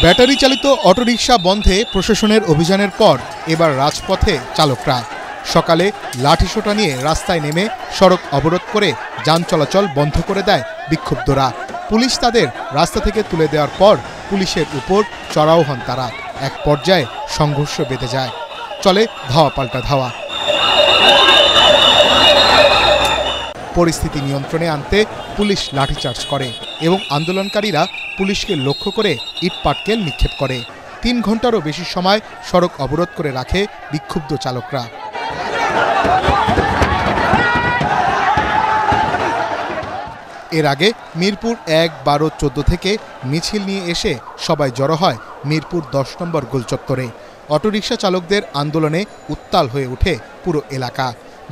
Battery চালিত autorickshaw বন্ধে প্রশাসনের অভিযানের পর এবার রাজপথে চালকরা। সকালে লাঠিসোঁটা নিয়ে রাস্তায় নেমে সড়ক অবরোধ করে যান চলাচল বন্ধ করে দেয় বিক্ষুব্ধরা। পুলিশ তাদের রাস্তা থেকে তুলে দেওয়ার পর পুলিশের উপর চড়াও হন তারা। এক পর্যায়ে সংঘর্ষ বেঁধে যায়, চলে ধাওয়া পাল্টা ধাওয়া। পরিস্থিতি নিয়ন্ত্রণে আনতে পুলিশ লাঠিচার্জ করে এবং আন্দোলনকারীরা পুলিশকে লক্ষ্য করে ইটপাটকেল নিক্ষেপ করে। ৩ ঘন্টারও বেশি সময় সড়ক অবরোধ করে রাখে বিক্ষুব্ধ চালকরা। এর আগে মিরপুর ১, ১২, ১৪ থেকে মিছিল নিয়ে এসে সবাই জড়ো হয় মিরপুর ১০ নম্বর গোলচত্বরে। অটোরিকশা চালকদের আন্দোলনে উত্তাল হয়ে ওঠে পুরো এলাকা।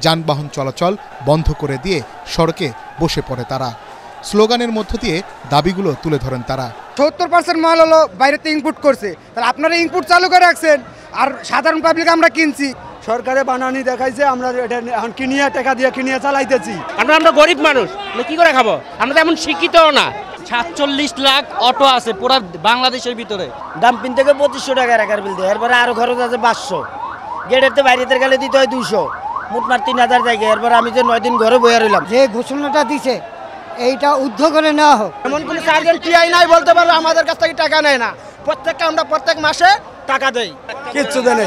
যানবাহন চলাচল বন্ধ করে দিয়ে সড়কে বসে পড়ে তারা। স্লোগানের মধ্য দিয়ে দাবিগুলো তুলে ধরেন তারা। ৭০% মাল হলো বাইরেতে ইনপুট করছে, তাহলে আপনারা ইনপুট চালু করে রাখছেন আর সাধারণ পাবলিক আমরা কিনছি। সরকারে বানানি দেখাইছে, আমরা এটা এখন কিনিয়ে টাকা দিয়ে কিনিয়ে চালাইতেছি। আমরা গরিব মানুষ, কি করে খাবো? আমরা তেমন শিক্ষিতও না। ৪৭ লাখ অটো আছে পুরো বাংলাদেশের ভিতরে। ডাম্পিং থেকে ২৫০০ টাকা রাখার বিল দেয়, এরপরে আরো খরচ আছে ৫০০। গেটের বাইরেতে গেলে দিতে হয় ২০০, মোটমাট ৩০০০ জায়গায়। এরপরে আমি যে ৯ দিন ঘরে বইয়া রইলাম। যে ঘোষণাটা দিছে এইটা উদ্ধ করে নেওয়া হোক। এমন কোনো সার্জেন্ট টিআই নাই বলতে পারবে আমাদের কাছ থেকে টাকা নেয় না। প্রত্যেককে আমরা প্রত্যেক মাসে টাকা দেই, কিচ্ছু দেয় না।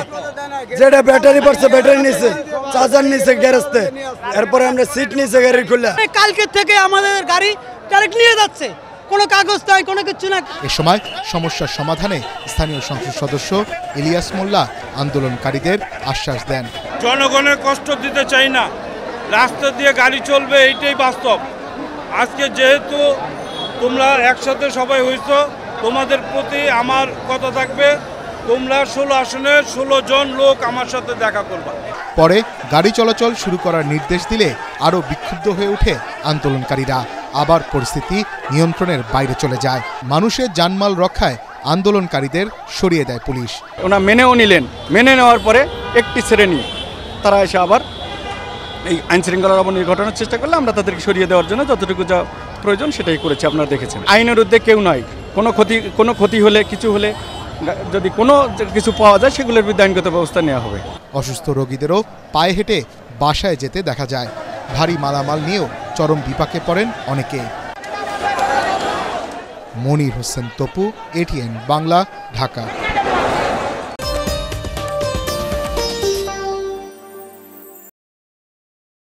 যেটা ব্যাটারি পড়ছে ব্যাটারি নিছে, চার্জার নিছে গ্যারেজতে, এরপরে আমরা সিট নিছে গাড়ির খুলে। কালকে থেকে আমাদের গাড়ি ডাইরেক্ট নিয়ে যাচ্ছে, কোনো কাগজ নাই, কোনো কিছু না। এ সময় সমস্যার সমাধানে স্থানীয় সংসদ সদস্য ইলিয়াস মোল্লা আন্দোলনকারীদের আশ্বাস দেন। জনগণের কষ্ট দিতে চাই না, রাস্তা দিয়ে গাড়ি চলবে, এইটাই বাস্তব। আজকে যেহেতু তোমরা একসাথে সবাই হয়েছ, তোমাদের প্রতি আমার কথা থাকবে, তোমরা ১৬ আসনে ১৬ জন লোক আমার সাথে দেখা করবা। পরে গাড়ি চলাচল শুরু করার নির্দেশ দিলে আরও বিক্ষুব্ধ হয়ে ওঠে আন্দোলনকারীরা। আবার পরিস্থিতি নিয়ন্ত্রণের বাইরে চলে যায়। মানুষের জানমাল রক্ষায় আন্দোলনকারীদের সরিয়ে দেয় পুলিশ। ওনারা মেনেও নিলেন। মেনে নেওয়ার পরে একটি শ্রেণী তারা এসে আবার এই আইনশৃঙ্খলার অবনতি ঘটানোর চেষ্টা করলে আমরা তাদেরকে সরিয়ে দেওয়ার জন্য যতটুকু যা প্রয়োজন সেটাই করেছি। আপনারা দেখেছেন আইনের ঊর্ধ্বে কেউ নয়। কোনো ক্ষতি হলে, কিছু হলে, যদি কোনো কিছু পাওয়া যায় সেগুলোর বিরুদ্ধে আইনগত ব্যবস্থা নেওয়া হবে। অসুস্থ রোগীদেরও পায়ে হেঁটে বাসায় যেতে দেখা যায়। ভারী মালামাল নিয়েও চরম বিপাকে পড়েন অনেকে। মনির হোসেন তপু, এটিএন বাংলা, ঢাকা।